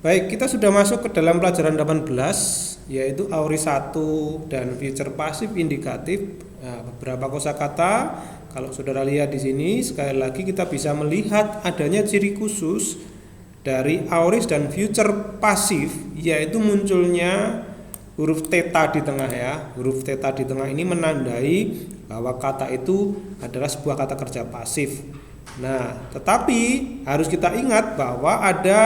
Baik, kita sudah masuk ke dalam pelajaran 18, yaitu aori 1 dan future pasif indikatif. Nah, beberapa kosakata, kalau saudara lihat di sini, sekali lagi kita bisa melihat adanya ciri khusus dari aorist dan future pasif, yaitu munculnya huruf theta di tengah ya. Huruf theta di tengah ini menandai bahwa kata itu adalah sebuah kata kerja pasif. Nah, tetapi harus kita ingat bahwa ada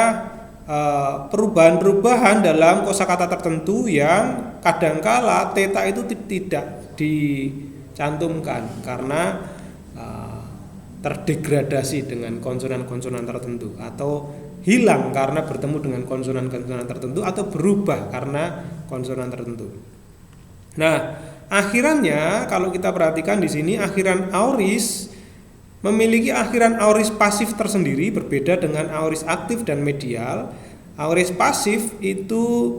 perubahan-perubahan dalam kosakata tertentu yang kadangkala theta itu tidak dicantumkan karena terdegradasi dengan konsonan-konsonan tertentu, atau hilang karena bertemu dengan konsonan-konsonan tertentu, atau berubah karena konsonan tertentu. Nah, akhirannya kalau kita perhatikan di sini, akhiran aorist memiliki akhiran aorist pasif tersendiri, berbeda dengan aorist aktif dan medial. Aorist pasif itu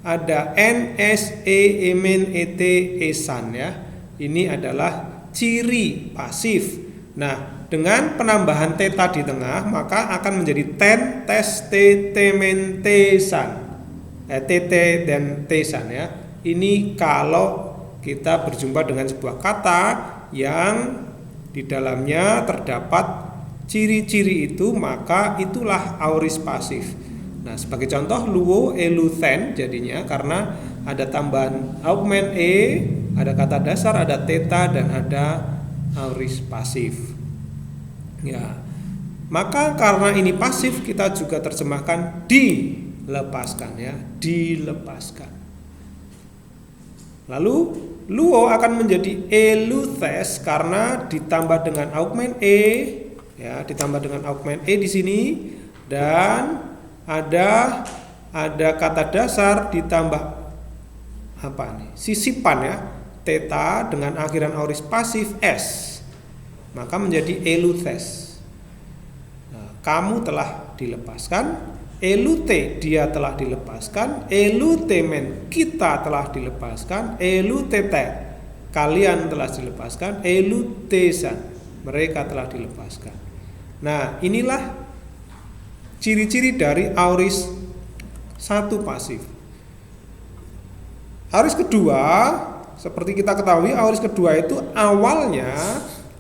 ada n, s, e, emen, et, esan ya. Ini adalah ciri pasif. Nah, dengan penambahan theta di tengah, maka akan menjadi ten, tes, te, temen, tesan. Tt dan tesan ya. Ini kalau kita berjumpa dengan sebuah kata yang di dalamnya terdapat ciri-ciri itu, maka itulah aorist pasif. Nah, sebagai contoh luo, eluthen jadinya karena ada tambahan augment e, ada kata dasar, ada theta, dan ada aorist pasif. Ya. Maka karena ini pasif, kita juga terjemahkan dilepaskan ya, dilepaskan. Lalu luo akan menjadi eluthes karena ditambah dengan augment e ya, ditambah dengan augment e di sini, dan ada kata dasar ditambah apa nih? Sisipan ya, theta dengan akhiran aorist pasif s. Maka menjadi eluthes. Nah, kamu telah dilepaskan. Elute, dia telah dilepaskan. Elutemen, kita telah dilepaskan. Elutete, kalian telah dilepaskan. Elutesan, mereka telah dilepaskan. Nah, inilah ciri-ciri dari aorist satu pasif. Aorist kedua, seperti kita ketahui, aorist kedua itu awalnya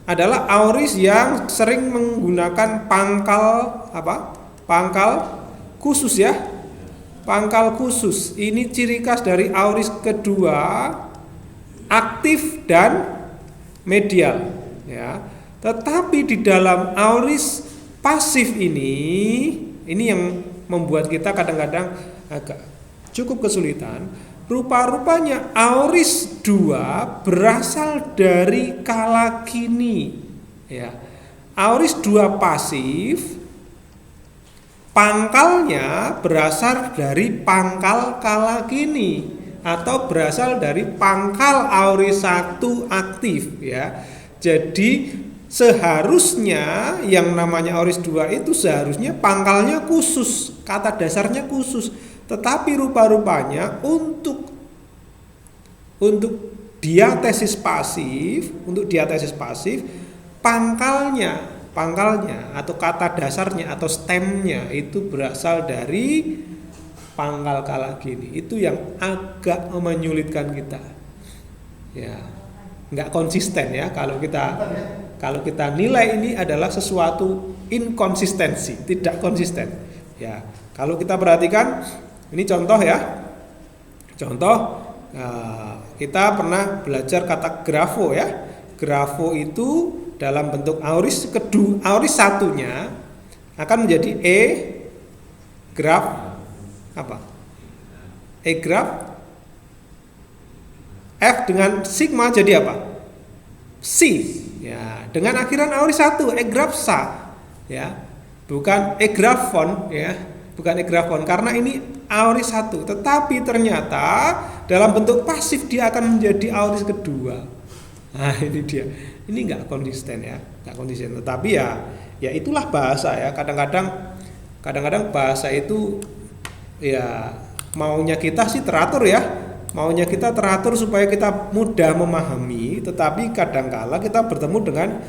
adalah aorist yang sering menggunakan pangkal apa? Pangkal khusus ya, pangkal khusus. Ini ciri khas dari aorist kedua, aktif dan medial ya. Tetapi di dalam aorist pasif ini yang membuat kita kadang-kadang agak cukup kesulitan. Rupa-rupanya aorist 2 berasal dari kala kini ya. Aorist 2 pasif pangkalnya berasal dari pangkal kala kini, atau berasal dari pangkal aorist 1 aktif ya. Jadi seharusnya yang namanya aorist 2 itu seharusnya pangkalnya khusus, kata dasarnya khusus. Tetapi rupa-rupanya untuk diatesis pasif, pangkalnya atau kata dasarnya atau stemnya itu berasal dari pangkal kala kini. Itu yang agak menyulitkan kita ya, nggak konsisten ya. Kalau kita nilai ini adalah sesuatu inkonsistensi, tidak konsisten ya. Kalau kita perhatikan ini contoh ya, kita pernah belajar kata grafo ya. Grafo itu dalam bentuk aorist kedua, aorist satunya akan menjadi graf apa? Graf F dengan sigma jadi apa? C ya, dengan akhiran aorist 1 graf sa ya, bukan grafon ya, bukan grafon karena ini aorist 1, tetapi ternyata dalam bentuk pasif dia akan menjadi aorist kedua. Nah, ini dia. Ini enggak konsisten ya, enggak konsisten. Tetapi ya itulah bahasa ya. Kadang-kadang bahasa itu ya maunya kita sih teratur ya. Maunya kita teratur supaya kita mudah memahami, tetapi kadangkala kita bertemu dengan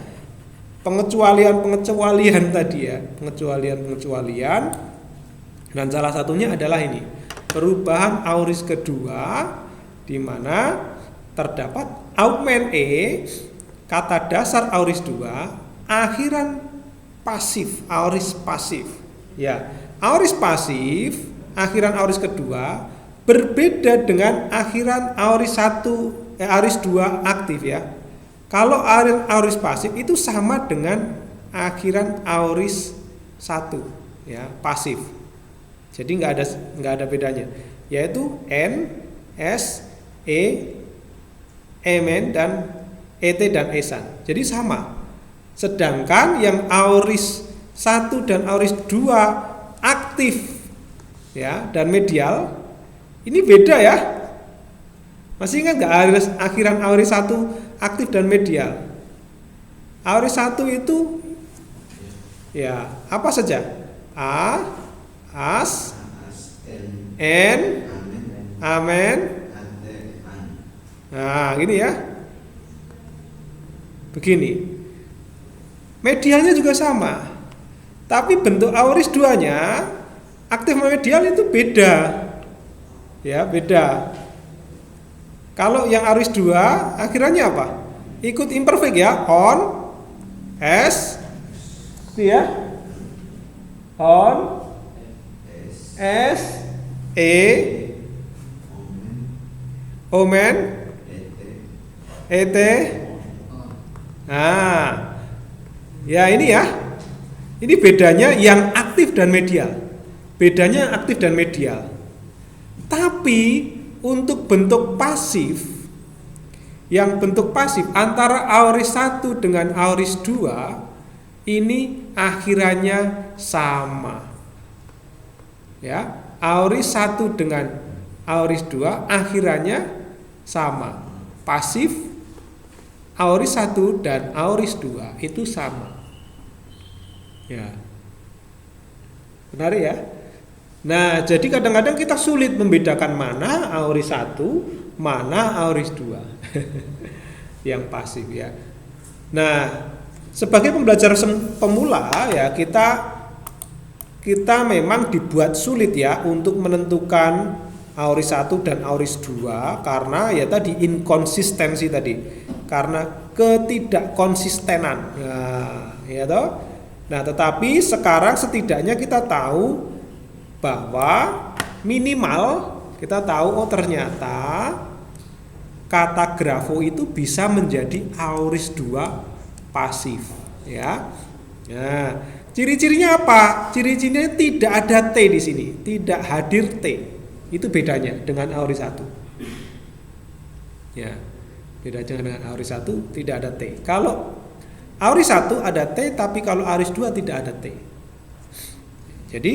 pengecualian tadi ya, pengecualian Dan salah satunya adalah ini, perubahan aorist kedua di mana terdapat augmen E, kata dasar aorist 2, akhiran pasif, aorist pasif. Ya, aorist pasif, akhiran aorist kedua berbeda dengan akhiran aorist 2 aktif ya. Kalau aorist pasif itu sama dengan akhiran aorist 1 ya, pasif. Jadi nggak ada bedanya, yaitu N, S, E, Mn dan Et dan Esan. Jadi sama. Sedangkan yang aorist 1 dan aorist 2 aktif ya dan medial ini beda ya. Masih ingat nggak akhiran aorist 1 aktif dan medial? Aorist 1 itu ya apa saja? A, As, N, Amen. Nah, gini ya. Begini. Medialnya juga sama. Tapi bentuk aorist 2-nya aktif medial itu beda. Ya, beda. Kalau yang aorist 2 akhirannya apa? Ikut imperfect ya, on, S, ini ya. On, S, E, Omen, Et. Nah, ya ini ya. Ini bedanya yang aktif dan medial. Bedanya aktif dan medial. Tapi untuk bentuk pasif, yang bentuk pasif antara aorist 1 dengan aorist 2 ini akhirannya sama. Ya, aorist 1 dengan aorist 2 akhirannya sama. Pasif aorist 1 dan aorist 2 itu sama. Ya. Benar ya? Nah, jadi kadang-kadang kita sulit membedakan mana aorist 1, mana aorist 2. Yang pasif ya. Nah, sebagai pembelajar pemula ya, kita memang dibuat sulit ya untuk menentukan aorist 1 dan aorist 2 karena ya tadi inkonsistensi tadi. Karena ketidakkonsistenan. Nah, ya toh? Nah, tetapi sekarang setidaknya kita tahu bahwa minimal kita tahu ternyata kata grafo itu bisa menjadi aorist 2 pasif ya. Nah, ciri-cirinya apa? Ciri-cirinya tidak ada T di sini, tidak hadir T. Itu bedanya dengan aorist 1. Ya. Bedanya dengan aorist 1 tidak ada T. Kalau aorist 1 ada T, tapi kalau aorist 2 tidak ada T. Jadi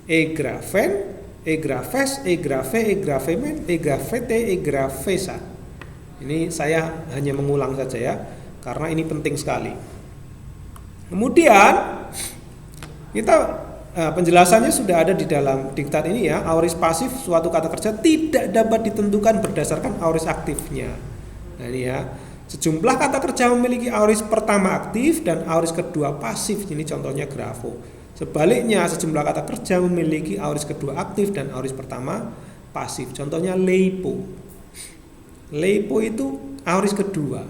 egrafen, egrafes, egrafe, egrafemen, egrafete, egrafesa. Ini saya hanya mengulang saja ya, karena ini penting sekali. Kemudian kita penjelasannya sudah ada di dalam diktat ini ya. Aorist pasif suatu kata kerja tidak dapat ditentukan berdasarkan aorist aktifnya. Nah ini ya, sejumlah kata kerja memiliki aorist pertama aktif dan aorist kedua pasif. Ini contohnya grafo. Sebaliknya, sejumlah kata kerja memiliki aorist kedua aktif dan aorist pertama pasif. Contohnya leipo. Leipo itu aorist kedua,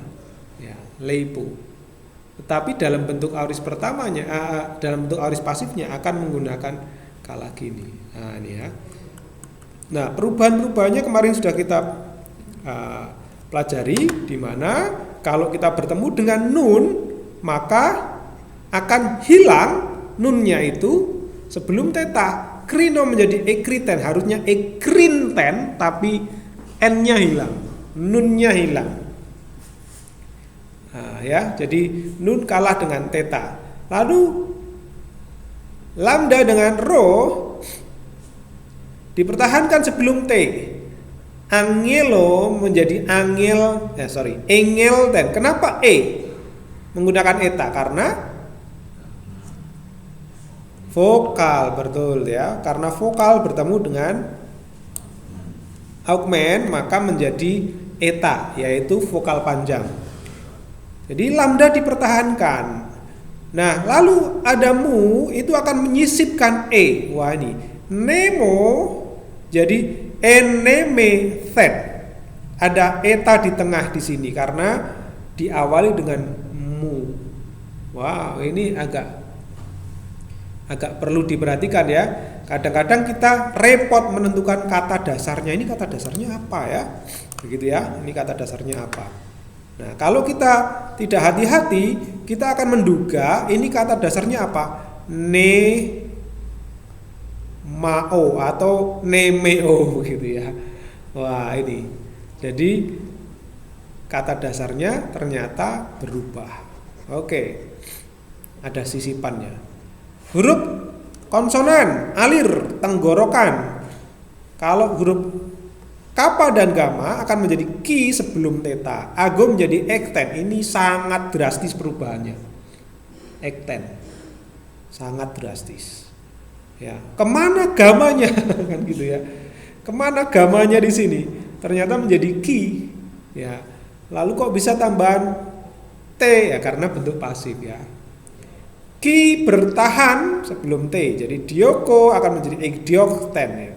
ya, leipo. Tetapi dalam bentuk aorist pertamanya, dalam bentuk aorist pasifnya akan menggunakan kala gini. Nah ini ya. Nah perubahan-perubahannya kemarin sudah kita pelajari, di mana kalau kita bertemu dengan nun maka akan hilang nunnya itu sebelum theta. Krino menjadi ekriten, harusnya ekrinten, tapi n-nya hilang, nunnya hilang. Nah, ya, jadi nun kalah dengan theta. Lalu lambda dengan rho dipertahankan sebelum t. Angelo menjadi engelten. Kenapa e menggunakan eta? Karena vokal, betul ya. Karena vokal bertemu dengan augmen maka menjadi eta, yaitu vokal panjang. Jadi lambda dipertahankan. Nah, lalu ada mu itu akan menyisipkan e. Wah ini Nemo jadi enemethen. Ada eta di tengah di sini karena diawali dengan mu. Wow, ini agak perlu diperhatikan ya. Kadang-kadang kita repot menentukan kata dasarnya. Ini kata dasarnya apa ya? Begitu ya. Ini kata dasarnya apa? Nah, kalau kita tidak hati-hati, kita akan menduga ini kata dasarnya apa? Mao atau nemeo gitu ya. Wah, ini. Jadi kata dasarnya ternyata berubah. Oke. Ada sisipannya. Huruf konsonan, alir, tenggorokan. Kalau huruf kappa dan gamma akan menjadi ki sebelum theta. Ago menjadi ekten. Ini sangat drastis perubahannya. Ekten. Sangat drastis. Ya, kemana gamanya kan gitu ya? Kemana gamanya di sini? Ternyata menjadi ki. Ya, lalu kok bisa tambahan t ya karena bentuk pasif ya. Ki bertahan sebelum t, jadi dioko akan menjadi ekdiokten ya.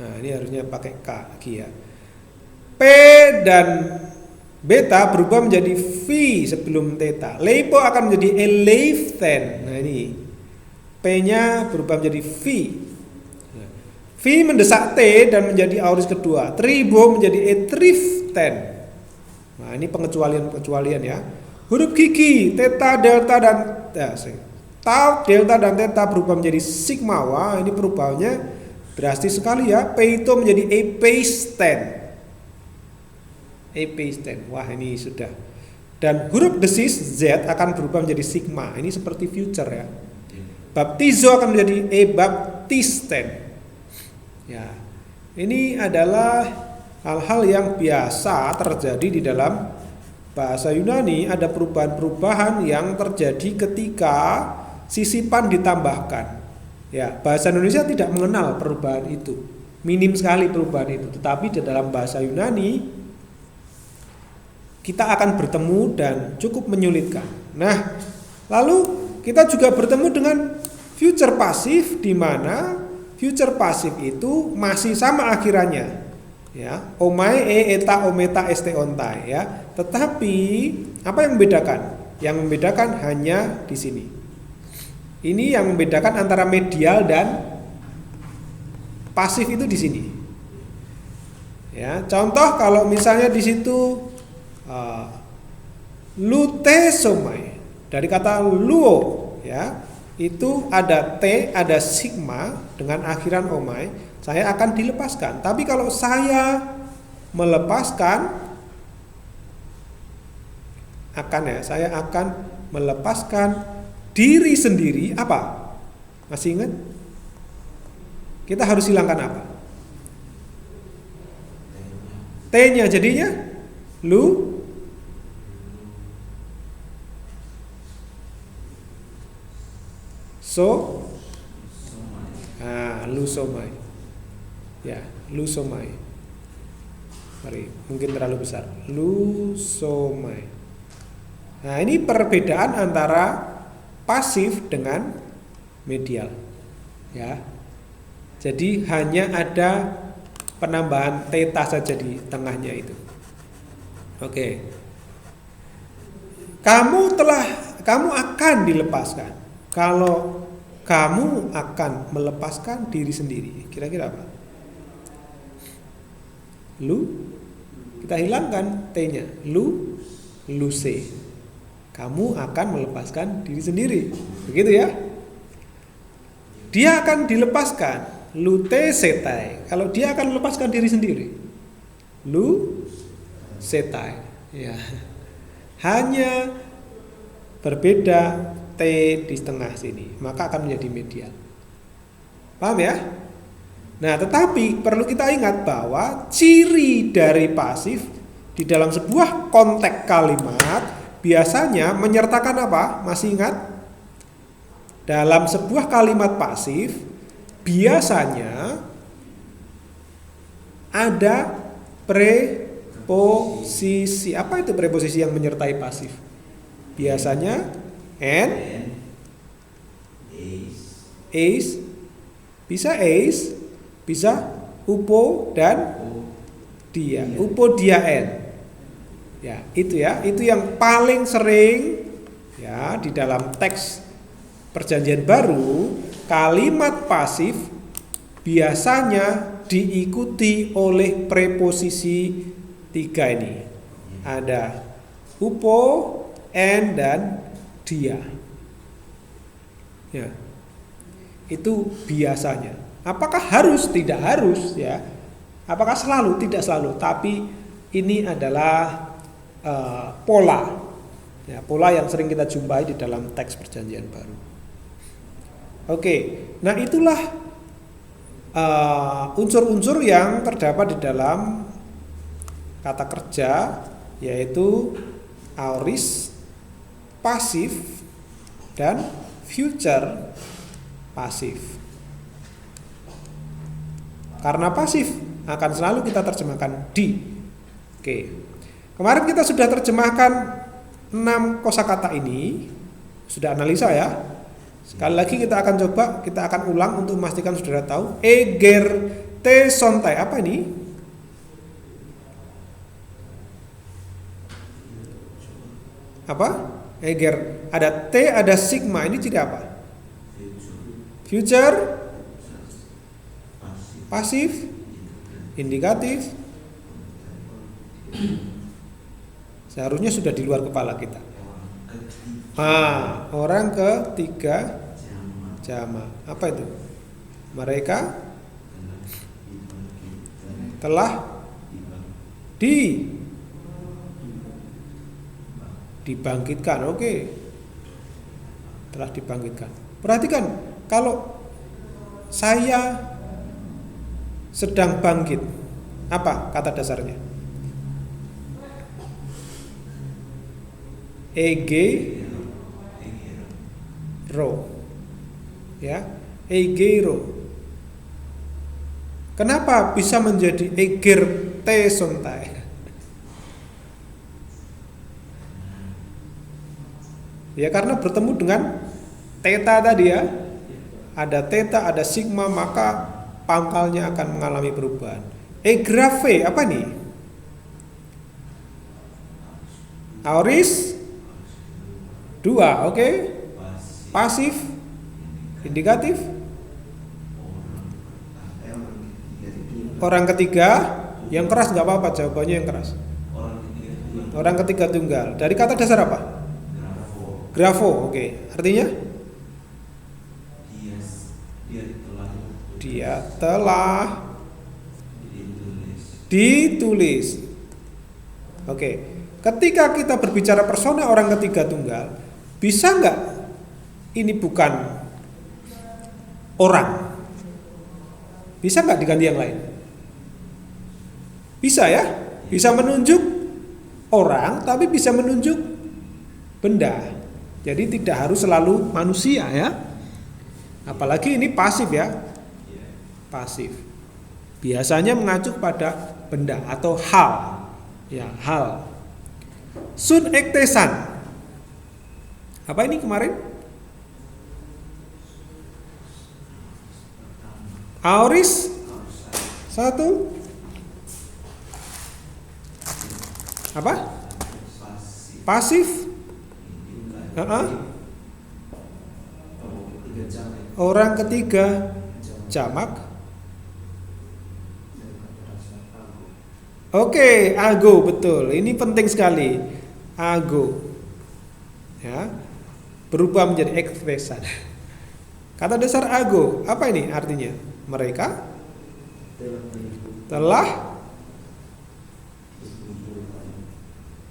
Nah, ini harusnya pakai k, ki ya. P dan beta berubah menjadi v sebelum theta. Leipo akan menjadi eleiften. Nah ini P-nya berubah menjadi V. V mendesak T dan menjadi aorist kedua. Tribo menjadi etriften. Nah, ini pengecualian ya. Huruf gigi, theta, delta dan tau, delta dan theta berubah menjadi sigma. Wah, ini perubahannya drastis sekali ya. P itu menjadi epeisten. Epeisten. Wah, ini sudah. Dan huruf desis Z akan berubah menjadi sigma. Ini seperti future ya. Baptizo akan menjadi baptisten. Ya, ini adalah hal-hal yang biasa terjadi di dalam bahasa Yunani. Ada perubahan-perubahan yang terjadi ketika sisipan ditambahkan. Ya, bahasa Indonesia tidak mengenal perubahan itu, minim sekali perubahan itu. Tetapi di dalam bahasa Yunani kita akan bertemu dan cukup menyulitkan. Nah, lalu kita juga bertemu dengan future pasif, di mana future pasif itu masih sama akhirannya, ya, omai, eta, ometa, este, ontai, ya. Tetapi apa yang membedakan? Yang membedakan hanya di sini. Ini yang membedakan antara medial dan pasif itu di sini. Ya, contoh kalau misalnya di situ lutesomai dari kata luo, ya. Itu ada T, ada sigma dengan akhiran omai, saya akan dilepaskan. Tapi kalau saya melepaskan saya akan melepaskan diri sendiri, apa? Masih ingat? Kita harus hilangkan apa? T-nya jadinya lu lusomai. Ya, lusomai. Mari, mungkin terlalu besar. Lusomai. Nah, ini perbedaan antara pasif dengan medial. Ya. Jadi hanya ada penambahan theta saja di tengahnya itu. Oke. Kamu akan dilepaskan. Kalau kamu akan melepaskan diri sendiri, kira-kira apa? Lu, kita hilangkan T-nya. Luse. Kamu akan melepaskan diri sendiri. Begitu ya? Dia akan dilepaskan. Lute setai. Kalau dia akan melepaskan diri sendiri. Lu setai. Ya. Hanya berbeda T di tengah sini, maka akan menjadi medial. Paham ya? Nah, tetapi perlu kita ingat bahwa ciri dari pasif di dalam sebuah konteks kalimat biasanya menyertakan apa? Masih ingat? Dalam sebuah kalimat pasif biasanya ada preposisi. Apa itu preposisi yang menyertai pasif? Biasanya and, is, Bisa is, bisa upo dan dia. Upo dia n. Ya, itu yang paling sering ya di dalam teks Perjanjian Baru, kalimat pasif biasanya diikuti oleh preposisi 3 ini. Ada upo, n dan dia. Ya. Itu biasanya. Apakah harus? Tidak harus ya. Apakah selalu? Tidak selalu. Tapi ini adalah pola. Ya, pola yang sering kita jumpai di dalam teks Perjanjian Baru. Oke. Nah, itulah unsur-unsur yang terdapat di dalam kata kerja, yaitu aorist, pasif, dan future pasif. Karena pasif akan selalu kita terjemahkan di. Oke. Kemarin kita sudah terjemahkan 6 kosakata ini, sudah analisa ya. Sekali lagi kita akan ulang untuk memastikan saudara tahu. Eger te sontai, apa ini? Apa? Eger, ada T, ada sigma, ini tidak apa? Future, pasif, indikatif. Seharusnya sudah di luar kepala kita. Orang ketiga jama. Apa itu? Mereka telah dibangkitkan. Oke. Telah dibangkitkan. Perhatikan, kalau saya sedang bangkit, apa kata dasarnya? Egero. Ya, egero. Kenapa bisa menjadi eger te sontai? Ya, karena bertemu dengan theta tadi ya. Ada theta, ada sigma, maka pangkalnya akan mengalami perubahan. Egrave, apa nih? Aorist 2, oke. Pasif, indikatif. Orang ketiga, yang keras nggak apa-apa, jawabannya yang keras. Orang ketiga tunggal. Dari kata dasar apa? Grafo, oke. Artinya? Dia telah ditulis. Oke. Ketika kita berbicara persona orang ketiga tunggal, bisa nggak ini bukan orang? Bisa nggak diganti yang lain? Bisa ya? Bisa menunjuk orang, tapi bisa menunjuk benda. Jadi tidak harus selalu manusia ya. Apalagi ini pasif ya. Pasif. Biasanya mengacu pada benda atau hal. Ya, hal. Sun ektesan. Apa ini kemarin? Aorist 1. Apa? Pasif. Orang ketiga jamak. Oke, ago, betul. Ini penting sekali. Ago. Ya. Berubah menjadi ekspektasi. Kata dasar ago, apa ini artinya? Mereka telah.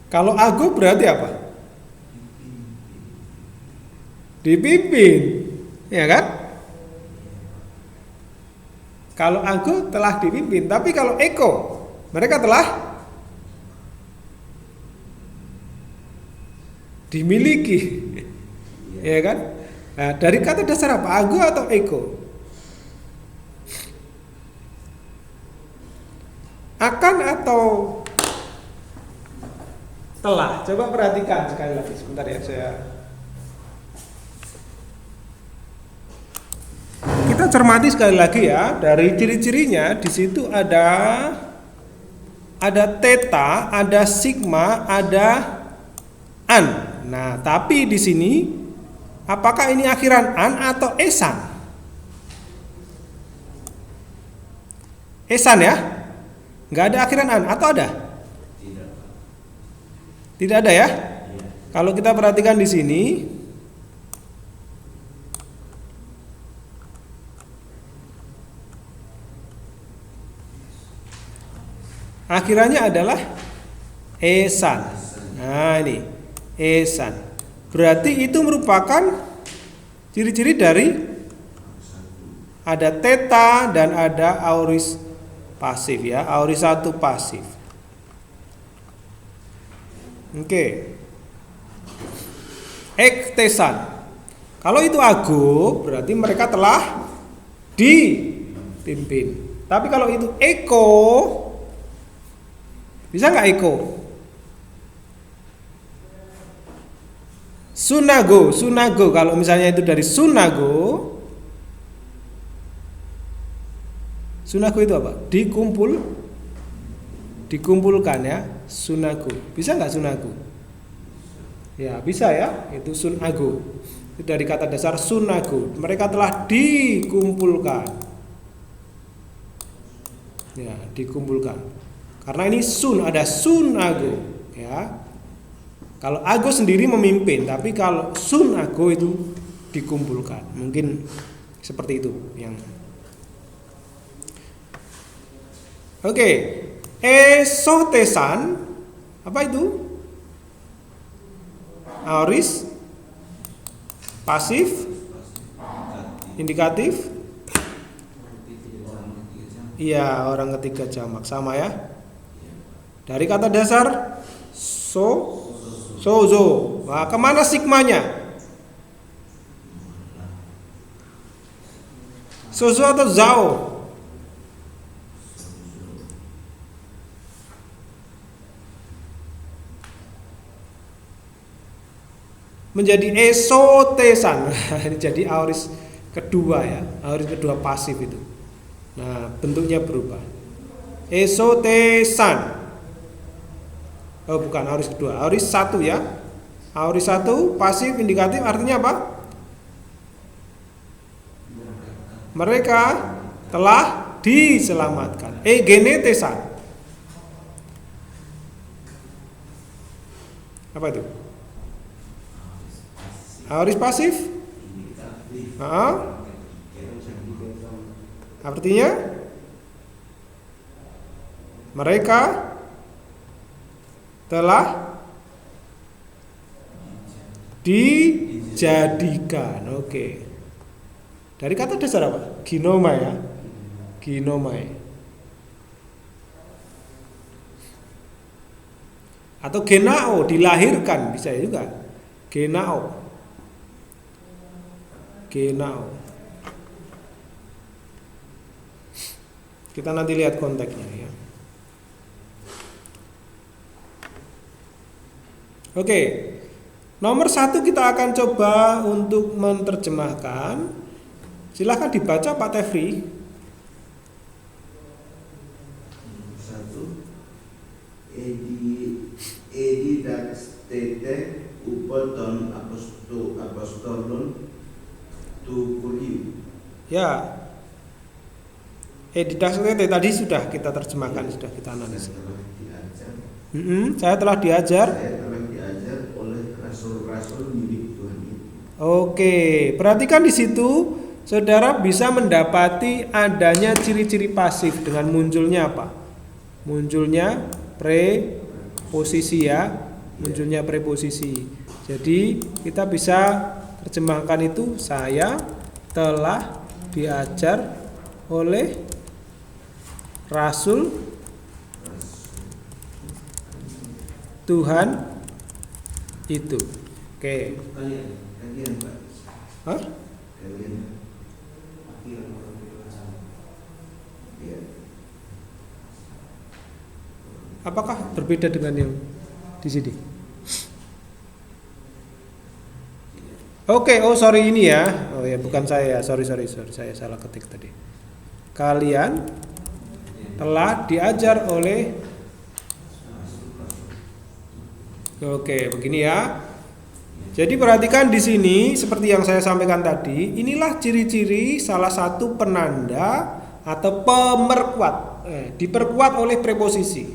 Kalau ago berarti apa? Dipimpin. Ya kan? Kalau ago telah dipimpin, tapi kalau eko, mereka telah dimiliki. Ya kan? Nah, dari kata dasar apa? Ago atau eko? Akan atau telah? Coba perhatikan sekali lagi. Sebentar ya, kita cermati sekali lagi ya, dari ciri-cirinya di situ ada theta, ada sigma, ada an. Nah, tapi di sini apakah ini akhiran an atau esan? Esan ya? Nggak ada akhiran an atau ada? Tidak ada ya? Kalau kita perhatikan di sini, akhirannya adalah esan. Nah ini esan. Berarti itu merupakan ciri-ciri dari ada theta dan ada aorist pasif ya, aorist 1 pasif. Oke. Ektesan. Kalau itu ago, berarti mereka telah dipimpin. Tapi kalau itu eko, bisa nggak eko? Sunago, sunago. Kalau misalnya itu dari sunago, sunago itu apa? Dikumpulkan ya, sunago. Bisa nggak sunago? Ya bisa ya, itu sunago. Itu dari kata dasar sunago. Mereka telah dikumpulkan. Ya, dikumpulkan. Karena ini sun, ada sunago. Ya. Kalau ago sendiri memimpin, tapi kalau sunago itu dikumpulkan. Mungkin seperti itu yang. Oke. Esotesan apa itu? Aorist pasif, indikatif. Iya, orang ketiga jamak sama ya. Dari kata dasar sozo. Nah, kemana sigmanya? Sozo atau zao? Menjadi esotesan. Ini jadi aorist kedua ya, aorist kedua pasif itu. Nah, bentuknya berubah. Esotesan. Oh, bukan aorist kedua, aorist 1 ya. Aorist 1 pasif indikatif artinya apa? Mereka telah diselamatkan. Genetesan. Apa itu? Aorist pasif? Artinya mereka telah dijadikan. Oke. Dari kata dasar apa? Ginomai ya. Ginomai. Atau genao, dilahirkan bisa juga. Genao. Genao. Kita nanti lihat konteksnya ya. Oke. Nomor 1 kita akan coba untuk menerjemahkan. Silakan dibaca Pak Tefri. 1. Edi daxtete upoton apostolon tu kuliu. Ya. Daxtete tadi sudah kita terjemahkan, sudah kita analisa. Saya telah diajar oleh rasul-rasul milik Tuhan itu. Oke, perhatikan di situ, saudara bisa mendapati adanya ciri-ciri pasif dengan munculnya apa? Munculnya preposisi ya, munculnya preposisi. Jadi kita bisa terjemahkan itu, saya telah diajar oleh rasul Tuhan itu. Oke. Kalian Pak. Hah? Kalian. Ya. Apakah berbeda dengan yang di sini? Oke, oh sorry ini ya. Oh Oh ya, bukan saya. Sorry, saya salah ketik tadi. Kalian telah diajar oleh. Oke, begini ya. Jadi perhatikan di sini seperti yang saya sampaikan tadi, inilah ciri-ciri salah satu penanda atau pemerkuat. Diperkuat oleh preposisi.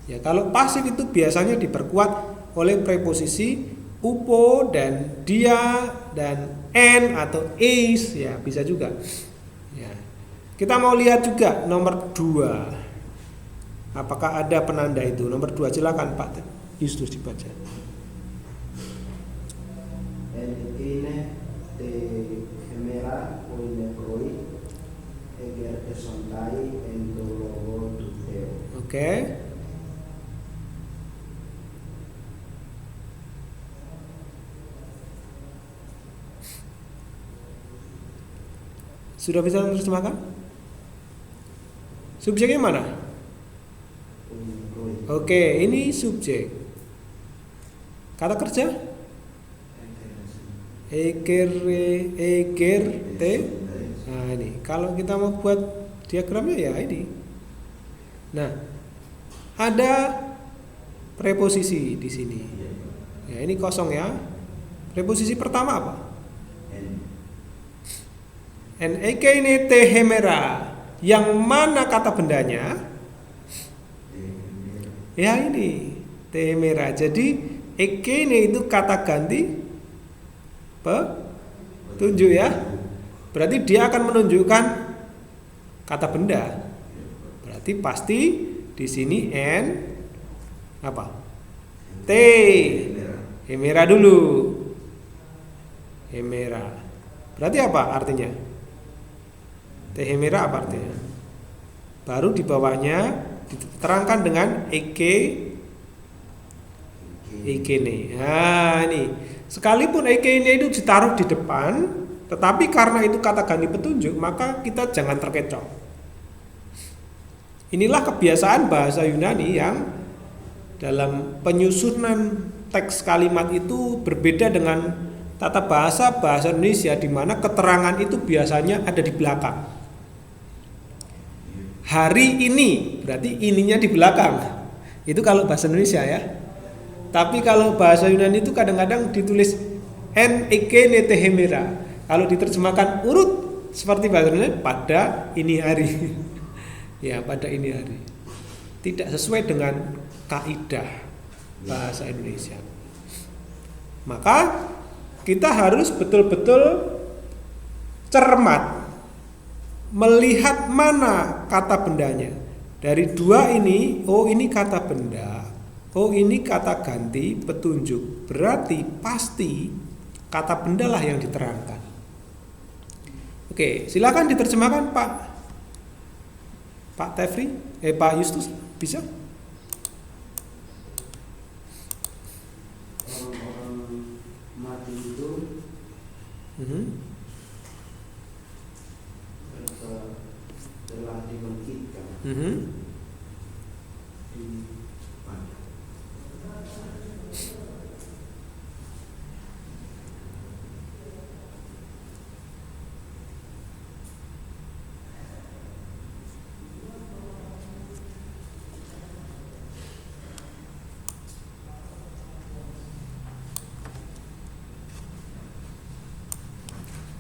Ya, kalau pasif itu biasanya diperkuat oleh preposisi upo dan dia dan and atau is, ya bisa juga. Ya. Kita mau lihat juga nomor 2. Apakah ada penanda itu? Nomor 2 silakan Pak Justus dibaca. Ene te gemera oine proi eger te sontai ento logo tuteo. Oke. Sudah bisa menerjemahkan? Subjeknya mana? Oke, ini subjek. Kata kerja? Eger te. Nah ini, kalau kita mau buat diagramnya ya ini. Nah, ada preposisi di sini. Ya, ini kosong ya. Preposisi pertama apa? En ekene tehemera. Yang mana kata bendanya? Ya ini, tehemera. Jadi ekene itu kata ganti petunjuk ya. Berarti dia akan menunjukkan kata benda. Berarti pasti di sini n apa? T. Hemera dulu. Hemera. Berarti apa artinya? Tehemera apa artinya? Baru di bawahnya diterangkan dengan ekene. Nah, ini. Sekalipun ekene itu ditaruh di depan, tetapi karena itu kata ganti petunjuk, maka kita jangan terkecoh. Inilah kebiasaan bahasa Yunani yang dalam penyusunan teks kalimat itu berbeda dengan tata bahasa Indonesia, di mana keterangan itu biasanya ada di belakang. Hari ini, berarti ininya di belakang. Itu kalau bahasa Indonesia ya. Tapi kalau bahasa Yunani itu kadang-kadang ditulis en ekene tehemera. Kalau diterjemahkan urut seperti bahasa Indonesia pada ini hari. Ya, pada ini hari. Tidak sesuai dengan kaidah bahasa Indonesia. Maka kita harus betul-betul cermat melihat mana kata bendanya. Dari dua ini, oh ini kata benda, oh ini kata ganti petunjuk. Berarti pasti kata benda lah yang diterangkan. Oke, silakan diterjemahkan Pak Tefri, Pak Justus, bisa? Orang-orang mati itu telah dibangkitkan di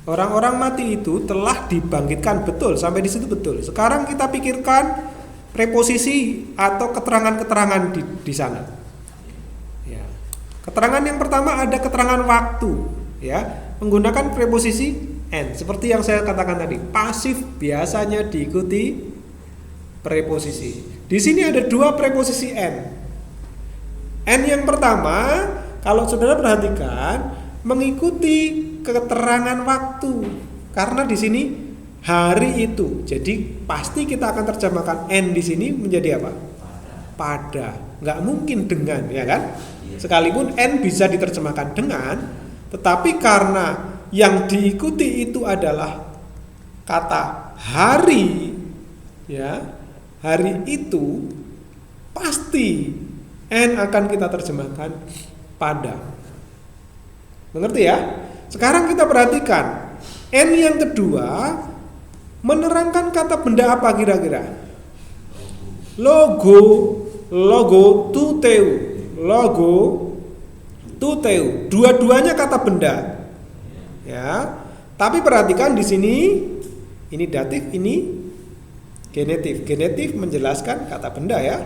Orang-orang mati itu telah dibangkitkan, betul, sampai di situ betul. Sekarang kita pikirkan preposisi atau keterangan-keterangan di sana. Ya. Keterangan yang pertama ada keterangan waktu, ya, menggunakan preposisi n. Seperti yang saya katakan tadi, pasif biasanya diikuti preposisi. Di sini ada dua preposisi n. N yang pertama, kalau saudara perhatikan, mengikuti keterangan waktu, karena di sini hari itu. Jadi pasti kita akan terjemahkan n di sini menjadi apa? Pada. Nggak mungkin dengan, ya kan? Sekalipun n bisa diterjemahkan dengan, tetapi karena yang diikuti itu adalah kata hari, ya, hari itu, pasti n akan kita terjemahkan pada. Mengerti ya? Sekarang kita perhatikan N yang kedua menerangkan kata benda apa kira-kira? Logo tuteu. Logo tuteu. Dua-duanya kata benda. Ya. Tapi perhatikan di sini ini datif, ini genetif. Genetif menjelaskan kata benda ya.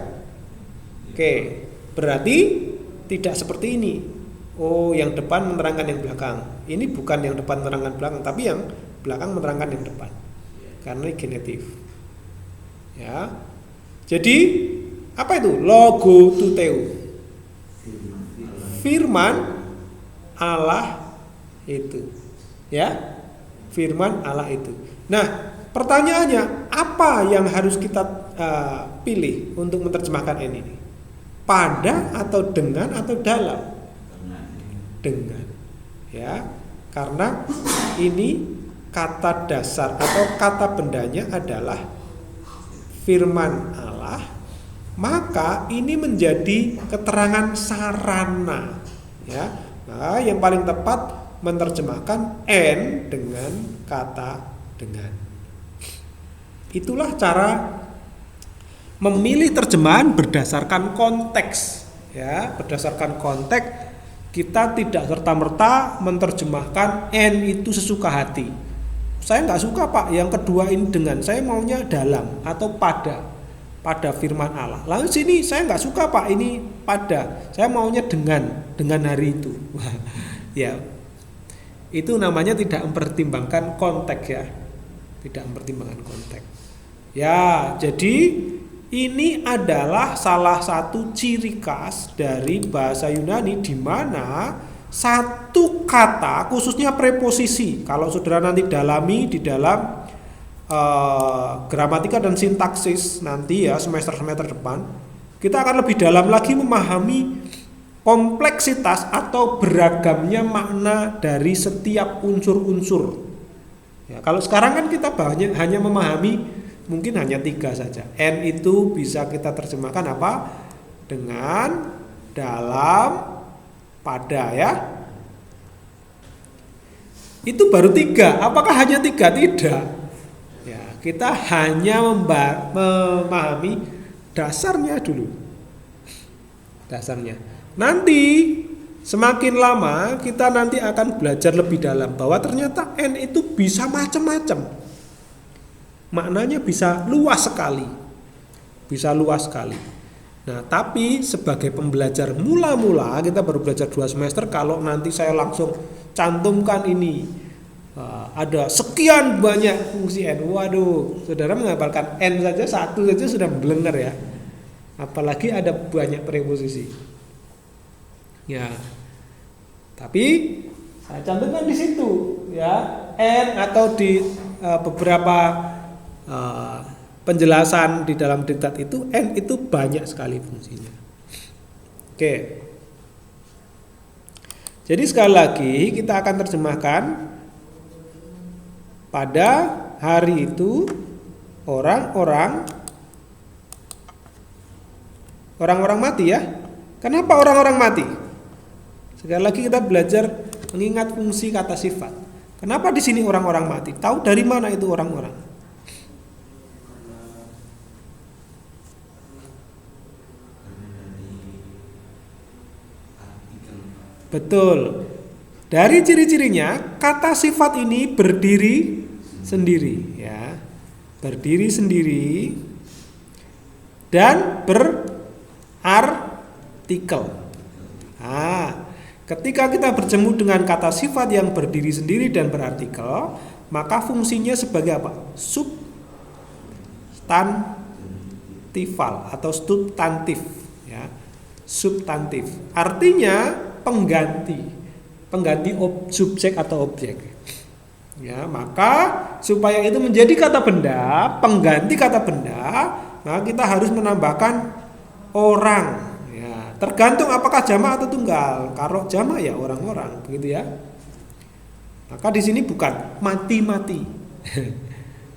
Oke, berarti tidak seperti ini. Oh, yang depan menerangkan yang belakang. Ini bukan yang depan menerangkan belakang, tapi yang belakang menerangkan yang depan. Karena ini genetif. Ya. Jadi apa itu? Logo tuteu. Firman Allah itu. Ya. Firman Allah itu. Nah, pertanyaannya, apa yang harus kita pilih untuk menerjemahkan ini? Pada atau dengan atau dalam? Dengan. Ya. Karena ini kata dasar atau kata bendanya adalah firman Allah, maka ini menjadi keterangan sarana. Ya. Nah, yang paling tepat menerjemahkan N dengan kata dengan. Itulah cara memilih terjemahan berdasarkan konteks. Ya, berdasarkan konteks kita tidak serta-merta menerjemahkan N itu sesuka hati. Saya nggak suka Pak, yang kedua ini dengan, saya maunya dalam atau pada firman Allah. Lalu sini saya nggak suka Pak, ini pada, saya maunya dengan hari itu. Ya, itu namanya tidak mempertimbangkan konteks ya, tidak mempertimbangkan konteks. Ya, jadi ini adalah salah satu ciri khas dari bahasa Yunani di mana satu kata, khususnya preposisi, kalau saudara nanti dalami di dalam gramatika dan sintaksis nanti ya semester-semester depan, kita akan lebih dalam lagi memahami kompleksitas atau beragamnya makna dari setiap unsur-unsur. Ya, kalau sekarang kan kita hanya memahami mungkin hanya 3 saja. N itu bisa kita terjemahkan apa? Dengan, dalam, pada ya. Itu baru 3. Apakah hanya 3? Tidak. Ya, kita hanya memahami dasarnya dulu. Dasarnya. Nanti semakin lama kita nanti akan belajar lebih dalam bahwa ternyata N itu bisa macam-macam. Maknanya bisa luas sekali. Bisa luas sekali. Nah, tapi sebagai pembelajar mula-mula, kita baru belajar 2 semester, kalau nanti saya langsung cantumkan ini ada sekian banyak fungsi N. Waduh, saudara menghafalkan N saja, 1 saja sudah membelenger ya. Apalagi ada banyak preposisi. Ya. Tapi saya cantumkan di situ ya, N atau di beberapa penjelasan di dalam diktat itu N itu banyak sekali fungsinya. Oke. Jadi sekali lagi kita akan terjemahkan pada hari itu orang-orang mati ya. Kenapa orang-orang mati? Sekali lagi kita belajar mengingat fungsi kata sifat. Kenapa di sini orang-orang mati? Tahu dari mana itu orang-orang? Betul. Dari ciri-cirinya kata sifat ini berdiri sendiri ya. Berdiri sendiri dan berartikel. Ketika kita berjemu dengan kata sifat yang berdiri sendiri dan berartikel, maka fungsinya sebagai apa? Substantifal atau substantif ya. Substantif. Artinya pengganti subjek atau objek. Ya, maka supaya itu menjadi kata benda, pengganti kata benda, maka kita harus menambahkan orang. Ya, tergantung apakah jamak atau tunggal. Kalau jamak ya orang-orang, begitu ya. Maka di sini bukan mati-mati.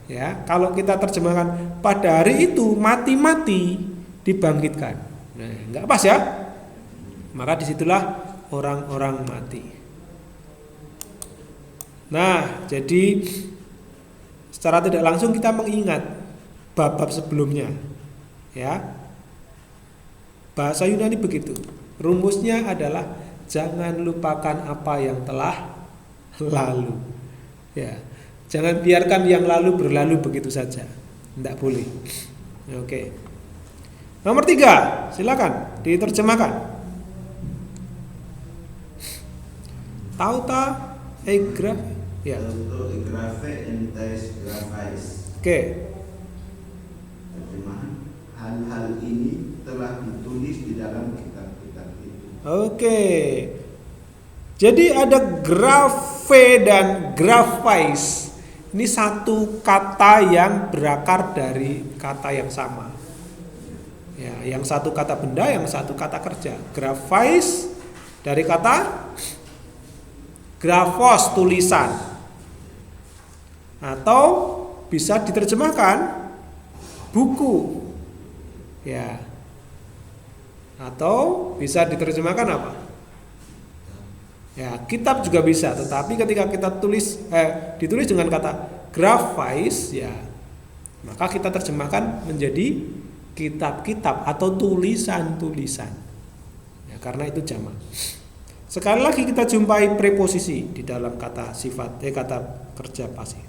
Ya, kalau kita terjemahkan pada hari itu mati-mati dibangkitkan. Nah, enggak pas ya. Maka disitulah orang-orang mati. Nah, jadi secara tidak langsung kita mengingat bab-bab sebelumnya. Ya. Bahasa Yunani begitu. Rumusnya adalah jangan lupakan apa yang telah lalu. Ya. Jangan biarkan yang lalu berlalu begitu saja. Tidak boleh. Oke. Nomor 3, silakan diterjemahkan. Tauta egraf. Ya. Auto egrafe entes grafais. Oke. Terjemahan, hal-hal ini telah ditulis di dalam kitab-kitab itu. Oke. Jadi ada grafe dan grafais. Ini satu kata yang berakar dari kata yang sama. Ya, yang satu kata benda, yang satu kata kerja. Grafais dari kata grafos, tulisan. Atau bisa diterjemahkan buku. Ya. Atau bisa diterjemahkan apa? Ya, kitab juga bisa, tetapi ketika kita ditulis dengan kata grafais, ya, maka kita terjemahkan menjadi kitab-kitab atau tulisan-tulisan. Ya, karena itu jamak. Sekali lagi kita jumpai preposisi di dalam kata sifat, kata kerja pasif.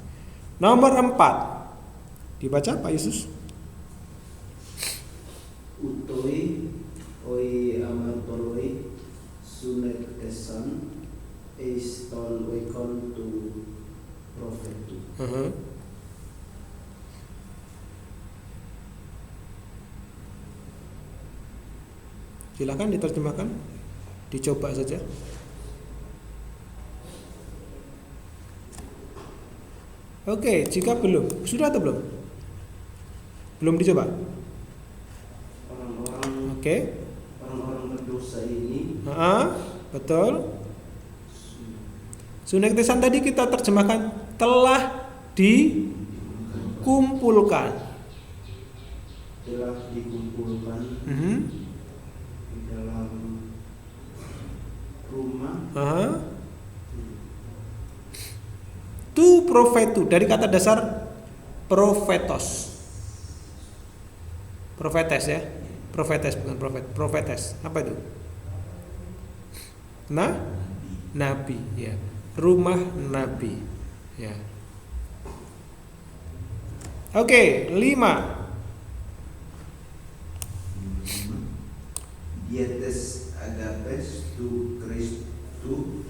Nomor 4. Dibaca Pak Yesus. Utoi oi amartoloi sunek kesan eiston oikon tu profetu. Silakan diterjemahkan. Dicoba saja. Oke, jika belum, sudah atau belum? Belum dicoba? Oke. Orang-orang berdosa ini Betul. Sunektesan tadi kita terjemahkan telah dikumpulkan. telah dikumpulkan di dalam rumah. Tu profetu dari kata dasar profetos. Profetes ya. Profetes bukan profet. Profetes. Apa itu? Nabi ya. Rumah nabi ya. Oke, 5. Dietes agapes tu Christu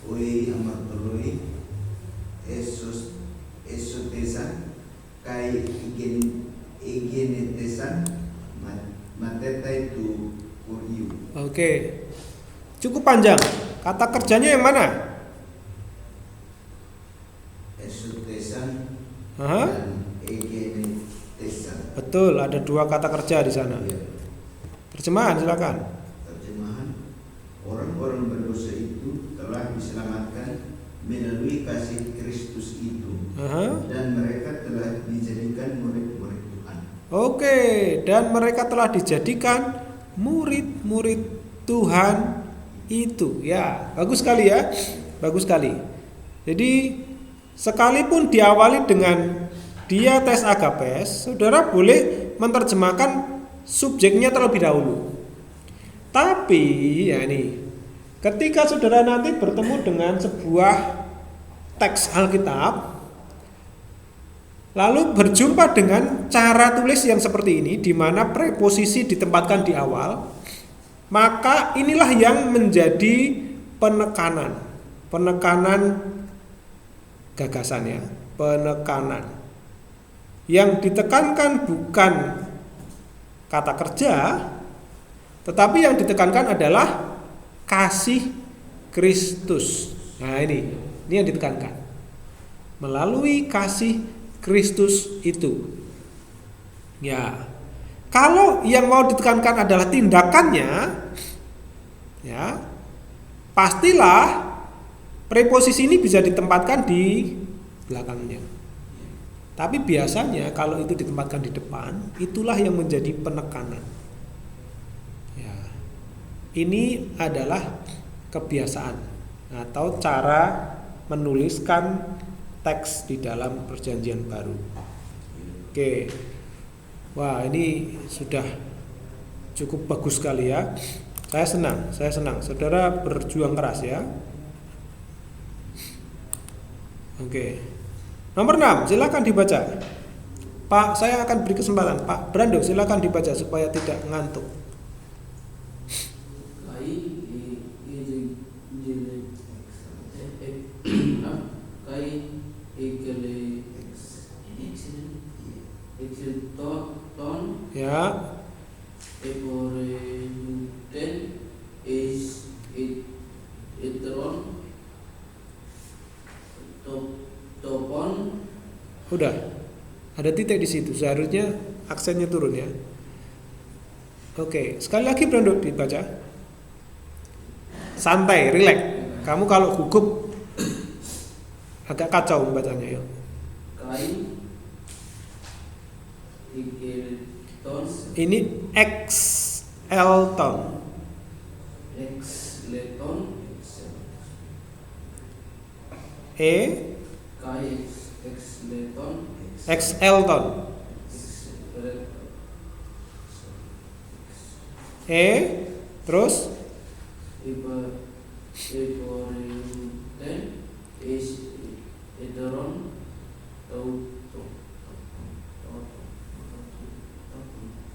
oi amartoloi esotesan kai igenetesan matetai tu kuriu. Oke. Cukup panjang. Kata kerjanya yang mana? Esotesan Aha. dan egenetesan. Betul, ada 2 kata kerja di sana. Ya. Terjemahan silakan. Terjemahan, orang-orang berdosa itu telah diselamatkan melalui kasih Kristus itu. Dan mereka telah dijadikan murid-murid Tuhan. Oke, dan mereka telah dijadikan murid-murid Tuhan itu. Ya, bagus sekali ya. Bagus sekali. Jadi sekalipun diawali dengan dietes agapes, saudara boleh menerjemahkan subjeknya terlebih dahulu. Tapi ya ini, ketika saudara nanti bertemu dengan sebuah teks Alkitab, lalu berjumpa dengan cara tulis yang seperti ini, di mana preposisi ditempatkan di awal, maka inilah yang menjadi penekanan gagasannya, penekanan. Yang ditekankan bukan kata kerja, tetapi yang ditekankan adalah kasih Kristus. Nah ini yang ditekankan. Melalui kasih Kristus itu. Ya. Kalau yang mau ditekankan adalah tindakannya, ya, pastilah preposisi ini bisa ditempatkan di belakangnya. Tapi biasanya kalau itu ditempatkan di depan, itulah yang menjadi penekanan. Ya. Ini adalah kebiasaan atau cara menuliskan teks di dalam perjanjian baru. Oke. Wah, ini sudah cukup bagus sekali ya. Saya senang. Saudara berjuang keras ya. Oke. Nomor 6, silakan dibaca. Pak, saya akan beri kesempatan. Pak Brando, silakan dibaca supaya tidak ngantuk. Ya. Udah. Ada titik di situ. Seharusnya aksennya turun ya. Oke, sekali lagi Brando dibaca. Santai, relax. Kamu kalau gugup agak kacau membacanya ya. Ini Exelton. Exelton. Terus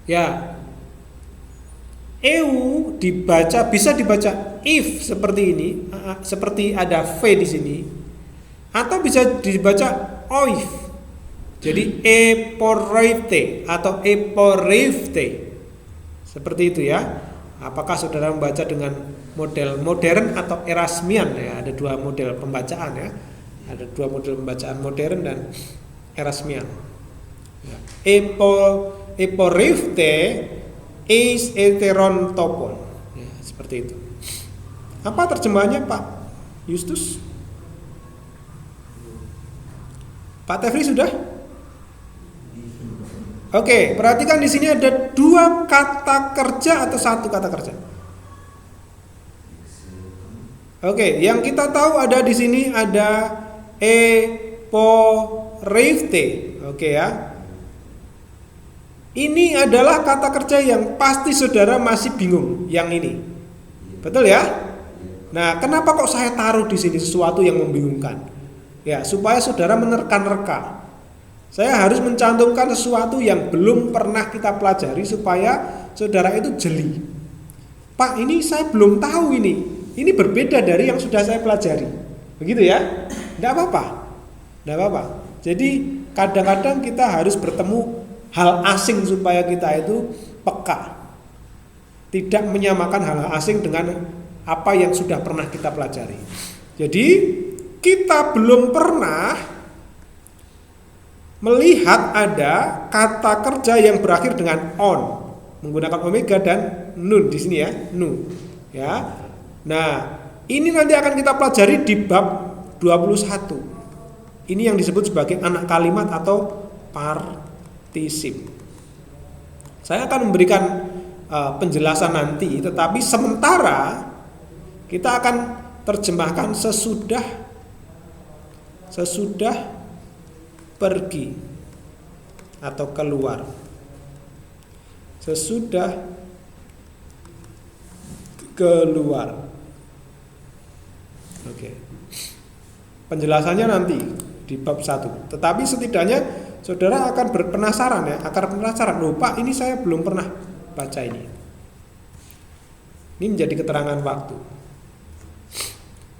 ya, dibaca, bisa dibaca if seperti ini, seperti ada v di sini, atau bisa dibaca oif. Jadi eporeite atau eporifte, seperti itu ya. Apakah saudara membaca dengan model modern atau Erasmian ya? Ada dua model pembacaan ya. Ada dua model pembacaan modern dan Erasmian. Ya. Eporifte is eteron topon. Ya, seperti itu. Apa terjemahannya Pak Justus? Pak Tefri sudah? Oke, perhatikan di sini ada dua kata kerja atau satu kata kerja. Oke, yang kita tahu ada di sini ada eporifte. Oke ya. Ini adalah kata kerja yang pasti saudara masih bingung yang ini. Betul ya? Nah, kenapa kok saya taruh di sini sesuatu yang membingungkan? Ya, supaya saudara menerka-nerka. Saya harus mencantumkan sesuatu yang belum pernah kita pelajari supaya saudara itu jeli. Pak, ini saya belum tahu ini. Ini berbeda dari yang sudah saya pelajari. Begitu ya? Tidak apa-apa. Tidak apa-apa. Jadi kadang-kadang kita harus bertemu hal asing supaya kita itu peka. Tidak menyamakan hal asing dengan apa yang sudah pernah kita pelajari. Jadi kita belum pernah melihat ada kata kerja yang berakhir dengan on, menggunakan omega dan nun di sini ya, nu. Ya. Nah, ini nanti akan kita pelajari di bab 21. Ini yang disebut sebagai anak kalimat atau partisip. Saya akan memberikan penjelasan nanti, tetapi sementara kita akan terjemahkan sesudah pergi atau keluar. Sesudah keluar. Oke. Penjelasannya nanti di bab 1. Tetapi setidaknya saudara akan berpenasaran ya, loh Pak, ini saya belum pernah baca ini. Ini menjadi keterangan waktu.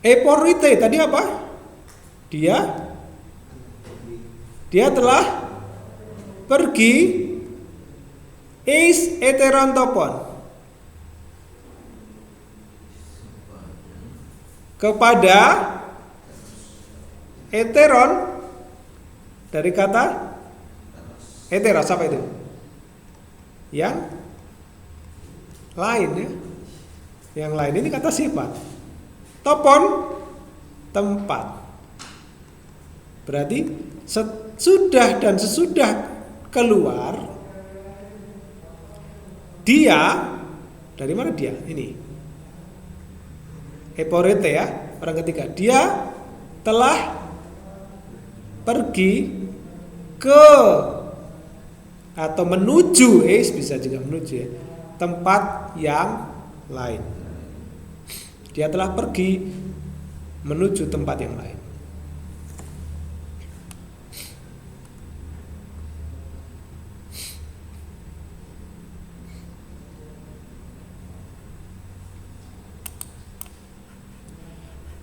Eporite tadi apa? Dia telah pergi is eteron topon kepada eteron dari kata eteros apa itu? Yang lain ya. Yang lain ini kata sifat. Topon tempat. Berarti sudah dan sesudah keluar, dia dari mana dia? Ini eporete ya, orang ketiga. Dia telah pergi ke atau menuju, bisa juga menuju ya, tempat yang lain. Dia telah pergi menuju tempat yang lain.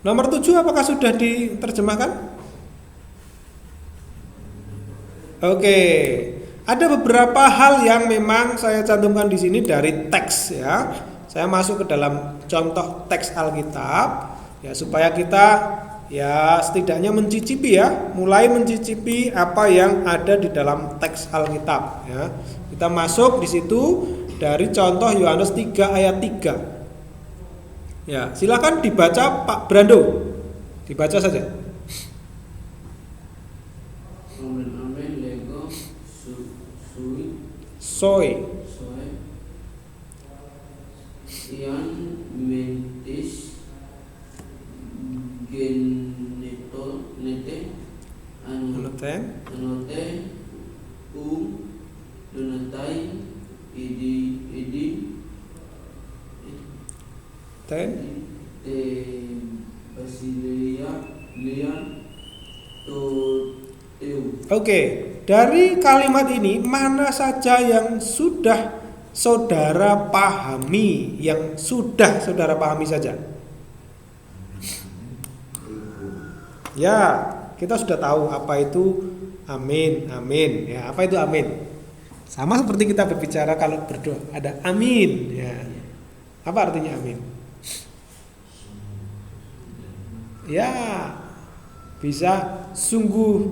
Nomor 7 apakah sudah diterjemahkan? Oke. Ada beberapa hal yang memang saya cantumkan di sini dari teks ya. Saya masuk ke dalam contoh teks Alkitab ya, supaya kita ya setidaknya mencicipi ya, mulai mencicipi apa yang ada di dalam teks Alkitab ya. Kita masuk di situ dari contoh Yohanes 3 ayat 3. Ya, silakan dibaca Pak Brando. Dibaca saja. Amen lego Soy. Ian mentis geneto nete Anoten. anote donatai idi Ten. basilia lian to teu. Oke, dari kalimat ini mana saja yang sudah saudara pahami, yang sudah saudara pahami saja? Ya, kita sudah tahu apa itu amin, amin. Ya, apa itu amin? Sama seperti kita berbicara kalau berdoa, ada amin. Ya, apa artinya amin? Ya, bisa sungguh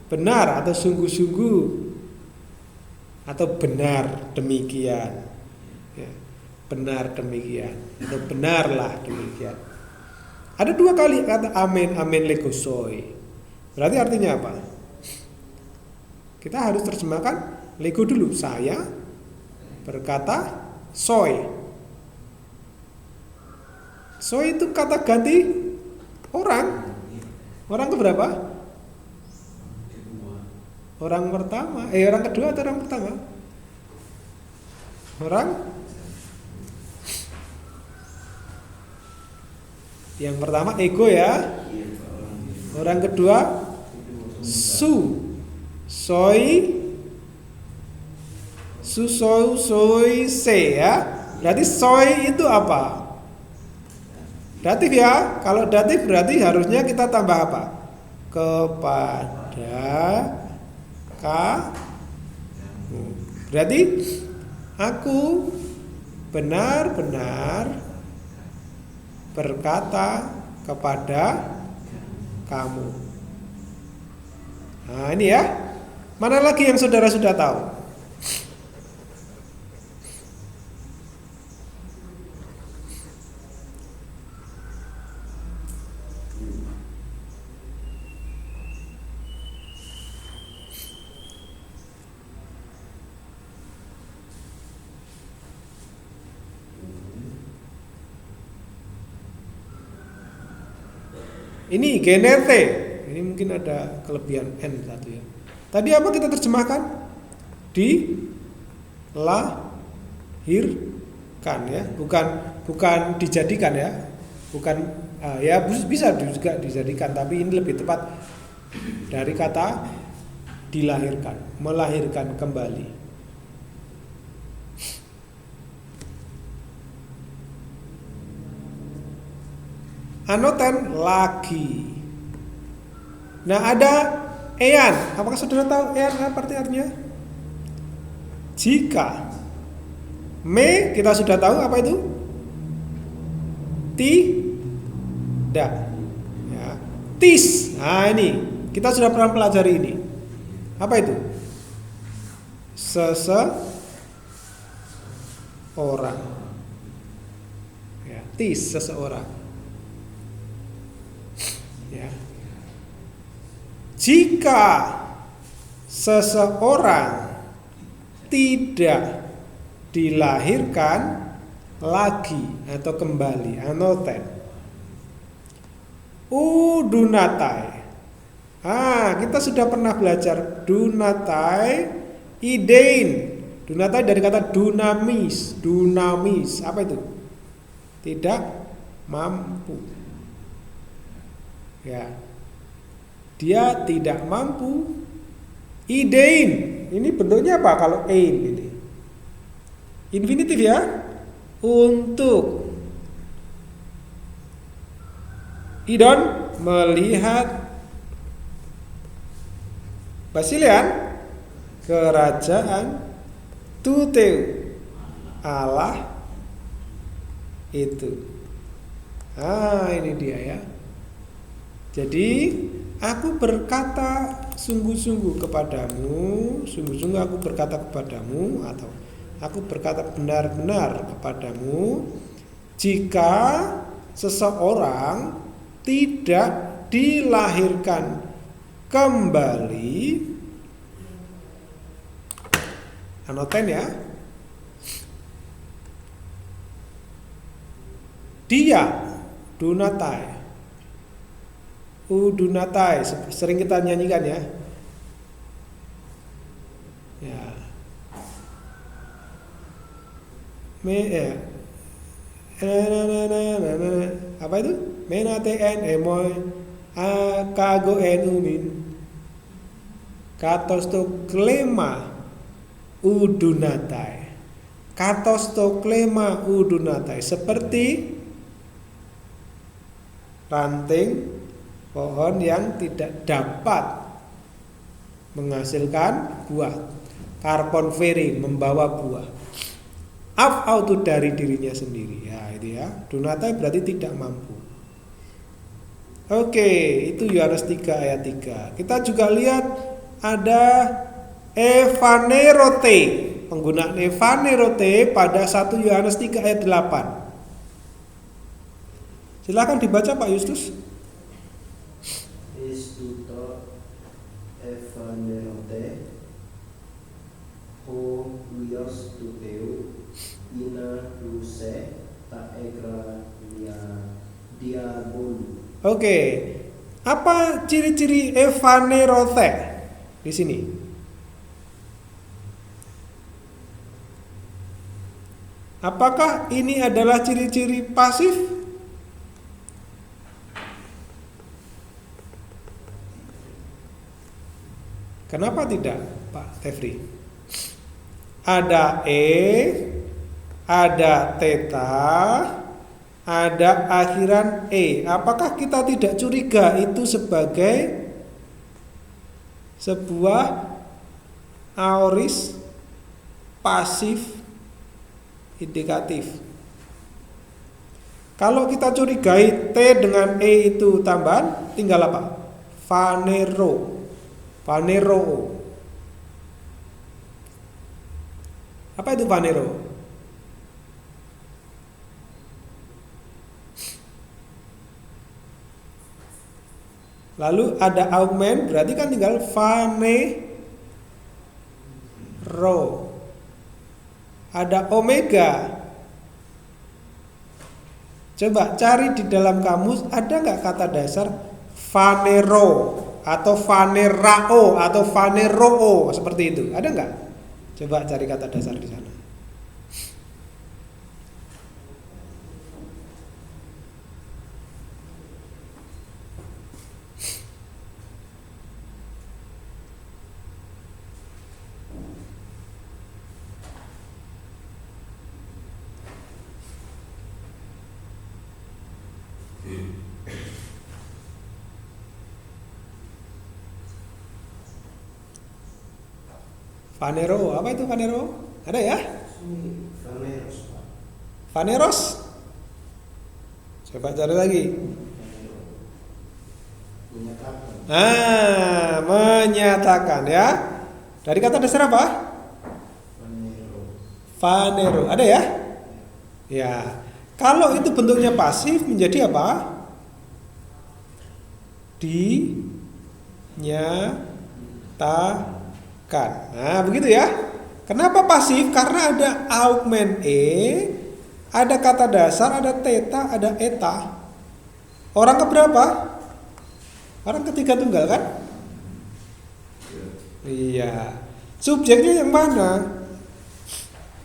benar atau sungguh-sungguh atau benar demikian ya, benar demikian atau benarlah demikian. Ada dua kali kata amin, amin legosoi. Berarti artinya apa? Kita harus terjemahkan lego dulu. Saya berkata soy. Soy itu kata ganti orang. Orang keberapa? Orang pertama, orang kedua atau orang pertama? Orang yang pertama ego ya. Orang kedua soy se ya. Berarti soy itu apa? Datif ya. Kalau datif berarti harusnya kita tambah apa? Kepada kamu. Berarti aku benar-benar berkata kepada kamu. Nah ini ya. Mana lagi yang saudara sudah tahu? Ini genete. Ini mungkin ada kelebihan N satu ya. Tadi apa kita terjemahkan? Dilahirkan ya, bukan dijadikan ya. Bukan ya bisa juga dijadikan, tapi ini lebih tepat dari kata dilahirkan, melahirkan kembali. Anoten lagi. Nah ada ean. Apakah saudara tahu ean apa artinya? Jika. Me kita sudah tahu apa itu? Tidak. Ya. Tis. Nah ini kita sudah pernah pelajari ini. Apa itu? Seseorang. Ya. Tis seseorang. Ya. Jika seseorang tidak dilahirkan lagi atau kembali, anoten, Udunatai. Kita sudah pernah belajar dunatai, idein. Dunatai dari kata dunamis. Dunamis, apa itu? Tidak mampu. Ya. Dia tidak mampu. Idein. Ini bentuknya apa kalau ein ini? Infinitif ya. Untuk. Idon melihat Basilian kerajaan Tuteu Allah itu. Ini dia ya. Jadi aku berkata sungguh-sungguh kepadamu, sungguh-sungguh aku berkata kepadamu, atau aku berkata benar-benar kepadamu, jika seseorang tidak dilahirkan kembali, anoten ya, dia dunatai, udunatai, sering kita nyanyikan ya. Ya. Apa itu? Menaten emoy akago enumin katos to klema udunatai. Katos to klema udunatai, seperti ranting pohon yang tidak dapat menghasilkan buah. Karponferi, membawa buah. Autu dari dirinya sendiri. Ya, itu ya. Dunatai berarti tidak mampu. Oke, itu Yohanes 3 ayat 3. Kita juga lihat ada evanerote. Penggunaan evanerote pada 1 Yohanes 3 ayat 8. Silakan dibaca Pak Justus. Istuto evanerote ho huios tuteu ina luse ta egra diabolu. Oke. Apa ciri-ciri evanerote di sini? Apakah ini adalah ciri-ciri pasif? Kenapa tidak, Pak Tefri? Ada ada theta, ada akhiran Apakah kita tidak curiga itu sebagai sebuah aoris pasif indikatif? Kalau kita curigai T dengan itu tambahan, tinggal apa? Vanero. Apa itu vanero? Lalu ada augment, berarti kan tinggal vanero. Ada omega. Coba cari di dalam kamus, ada nggak kata dasar vanero atau vanerao atau vaneroo seperti itu? Ada nggak? Coba cari kata dasar di sana. Vanero, apa itu vanero? Ada ya? Vaneros, Pak. Vaneros? Coba cari lagi. Menyatakan. Menyatakan ya. Dari kata dasar apa? Vanero. Ada ya? Ya. Kalau itu bentuknya pasif menjadi apa? Dinyatakan. Nah, begitu ya. Kenapa pasif? Karena ada augment ada kata dasar, ada theta, ada eta. Orang keberapa? Orang ketiga tunggal kan? Iya. Subjeknya yang mana?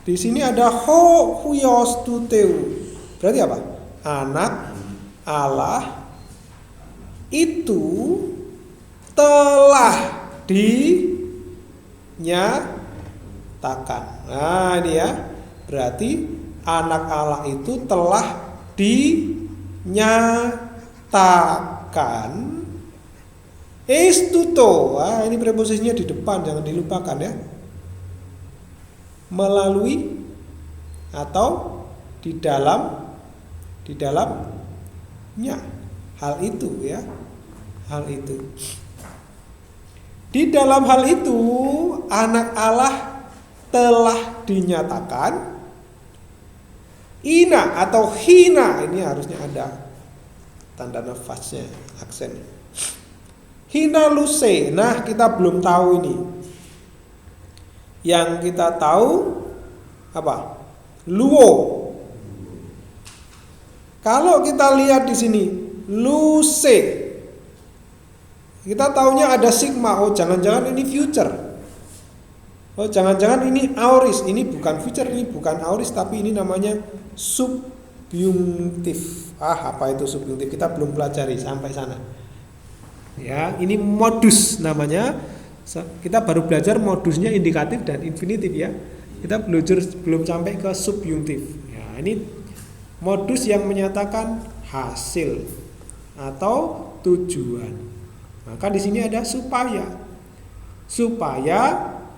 Di sini ada ho huios tuteu. Berarti apa? Anak Allah itu telah dinyatakan. Nah, ini ya. Berarti anak Allah itu telah dinyatakan estuto. Ini preposisinya di depan, jangan dilupakan ya. Melalui atau di dalamnya hal itu ya. Hal itu. Di dalam hal itu anak Allah telah dinyatakan ina atau hina, ini harusnya ada tanda nafasnya, aksen. Hina luse. Nah, kita belum tahu ini. Yang kita tahu apa? Luo. Kalau kita lihat di sini luse, kita taunya ada sigma. Oh, jangan-jangan ini future. Oh, jangan-jangan ini aorist. Ini bukan future, ini bukan aorist, tapi ini namanya subjuntif. Apa itu subjuntif? Kita belum pelajari sampai sana. Ya, ini modus namanya. Kita baru belajar modusnya indikatif dan infinitif ya. Kita belum sampai ke subjuntif. Ya, ini modus yang menyatakan hasil atau tujuan. Maka di sini ada supaya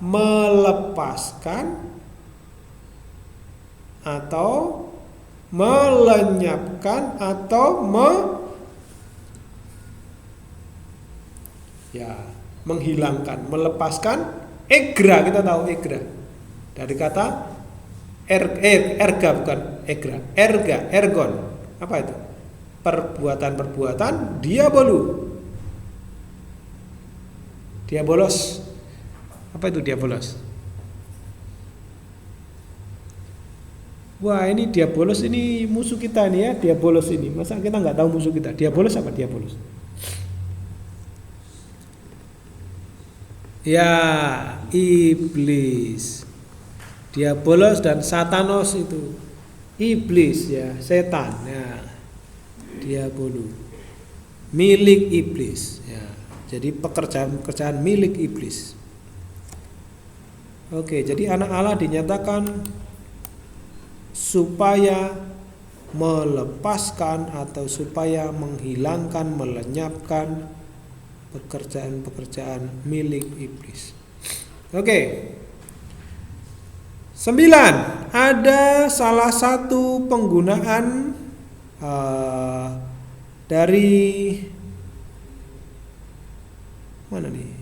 melepaskan atau melenyapkan atau menghilangkan, melepaskan. Egra, kita tahu egra dari kata erga, bukan egra, ergon. Apa itu? Perbuatan diabolos. Apa itu diabolos? Wah, ini diabolos, ini musuh kita nih ya, diabolos ini. Masa kita nggak tahu musuh kita? Diabolos apa diabolos? Ya, iblis. Diabolos dan satanos itu iblis ya, setan ya. Diabolos milik iblis ya. Jadi pekerjaan milik iblis. Oke, jadi anak Allah dinyatakan supaya melepaskan atau supaya menghilangkan, melenyapkan pekerjaan-pekerjaan milik iblis. Oke. 9. Ada salah satu penggunaan dari mana nih?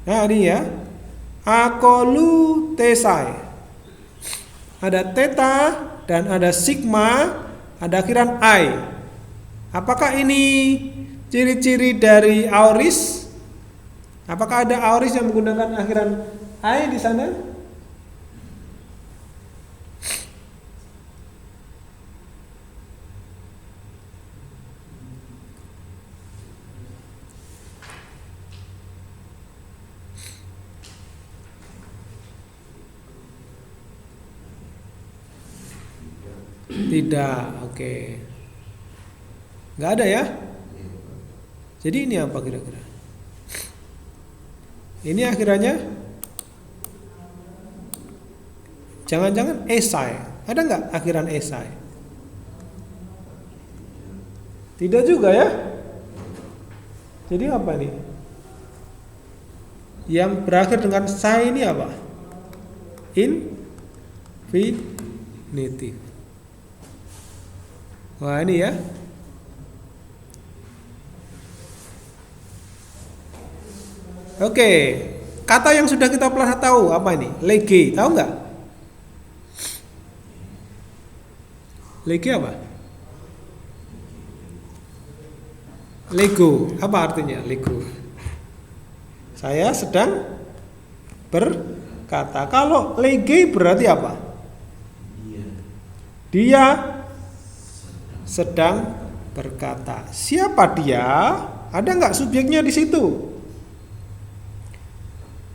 Nah, ini ya. Akolu tesai. Ada theta dan ada sigma, ada akhiran I. Apakah ini ciri-ciri dari aorist? Apakah ada aorist yang menggunakan akhiran I di sana? Tidak, oke. Nggak ada ya? Jadi ini apa kira-kira? Ini akhirannya? Jangan-jangan esai. Ada nggak akhiran esai? Tidak juga ya? Jadi apa nih? Yang berakhir dengan sai ini apa? Infinitif. Wah, ini ya. Oke, kata yang sudah kita pernah tahu apa ini? Lege, tahu nggak? Lege apa? Lego, apa artinya Lego? Saya sedang berkata. Kalau lege berarti apa? Dia sedang berkata. Siapa dia? Ada nggak subjeknya di situ?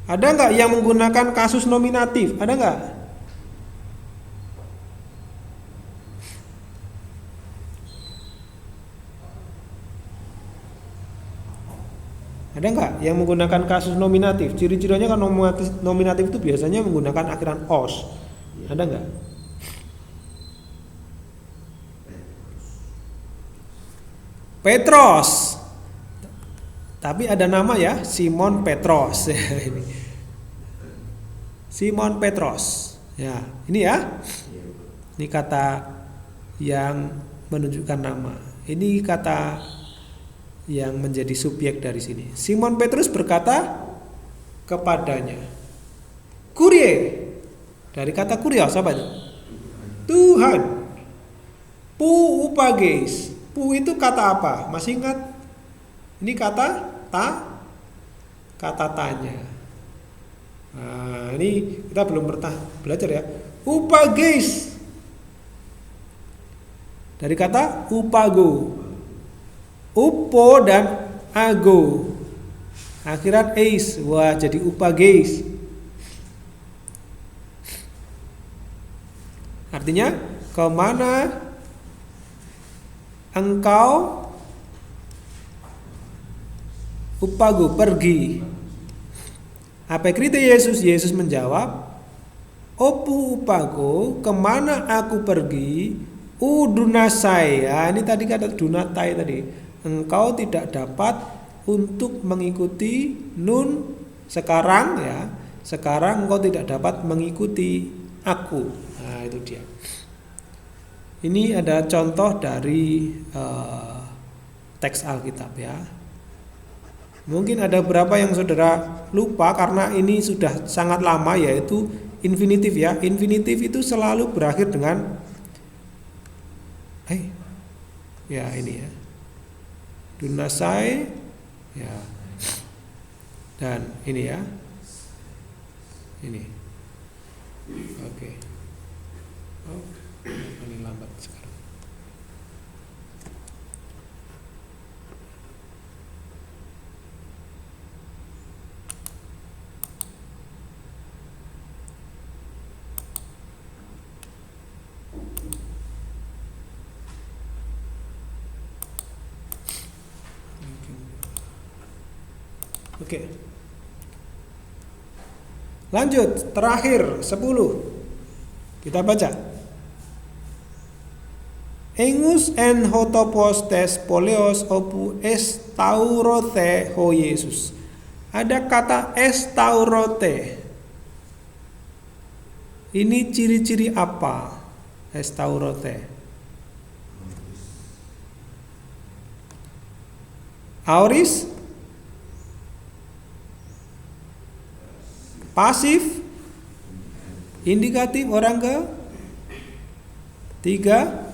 Ada nggak yang menggunakan kasus nominatif? Ada nggak? Ada nggak yang menggunakan kasus nominatif? Ciri-cirinya kan nominatif itu biasanya menggunakan akhiran os. Ada nggak? Petros. Tapi ada nama ya, Simon Petros. Ini. Simon Petros. Ya, ini ya. Ini kata yang menunjukkan nama. Ini kata yang menjadi subjek dari sini. Simon Petrus berkata kepadanya, Kurie. Dari kata kurios apa itu? Tuhan. Pu upages. Pu itu kata apa? Masih ingat? Ini kata tanya. Nah, ini kita belum pernah belajar ya. Upages. Dari kata upago. Upo dan ago. Akhirat eis. Wah, jadi upages. Artinya, kemana engkau upago pergi? Apa krite Yesus? Yesus menjawab, Opu upago, kemana aku pergi? Udunasai. Ya, ini tadi kata dunatai tadi. Engkau tidak dapat untuk mengikuti nun sekarang ya. Sekarang engkau tidak dapat mengikuti aku. Nah, itu dia. Ini ada contoh dari teks Alkitab ya. Mungkin ada beberapa yang saudara lupa karena ini sudah sangat lama, yaitu infinitif ya. Infinitif itu selalu berakhir dengan ya ini ya. Dunasai ya. Dan ini ya. Ini. Oke. Oh, ini lambat sekarang. Oke. Lanjut, terakhir 10. Kita baca. Engus en hotopos tes poleos opu estaurote ho Yesus. Ada kata estaurote. Ini ciri-ciri apa? Estaurote. Auris. Pasif, indikatif orang ke tiga,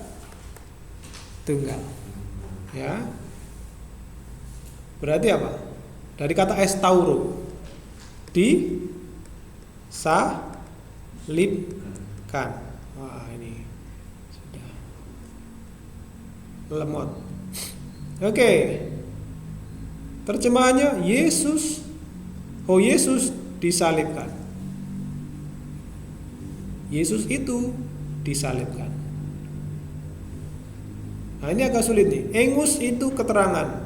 tunggal. Ya. Berarti apa? Dari kata estauro, di salibkan. Wah, ini sudah lemot. Oke. Terjemahannya Yesus, Yesus disalibkan. Yesus itu disalibkan. Nah, ini agak sulit nih. Engus itu keterangan,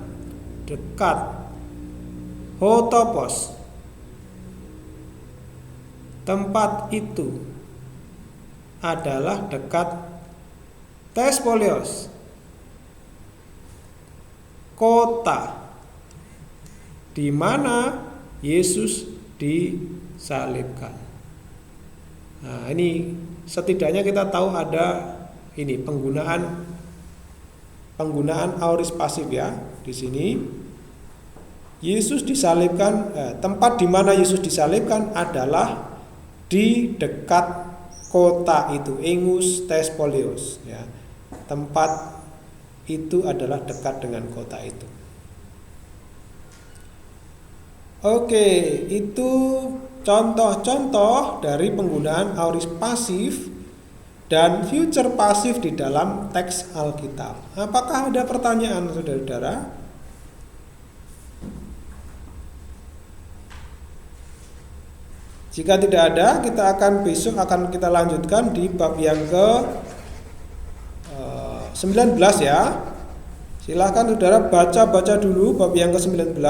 dekat. Hotopos, tempat itu adalah dekat. Tespolios, kota di mana Yesus disalibkan. Nah, ini setidaknya kita tahu ada ini penggunaan aorist pasif ya. Di sini Yesus disalibkan, tempat di mana Yesus disalibkan adalah di dekat kota itu, Engus Tespolios ya. Tempat itu adalah dekat dengan kota itu. Oke, itu contoh-contoh dari penggunaan aorist pasif dan future pasif di dalam teks Alkitab. Apakah ada pertanyaan, saudara-saudara? Jika tidak ada, besok akan kita lanjutkan di bab yang ke 19 ya. Silahkan saudara baca dulu bab yang ke 19,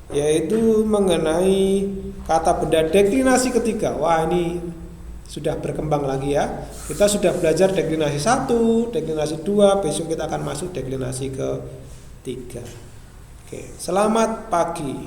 yaitu mengenai kata benda deklinasi ketiga. Wah, ini sudah berkembang lagi ya. Kita sudah belajar deklinasi 1, deklinasi 2, besok kita akan masuk deklinasi ke 3. Oke, selamat pagi.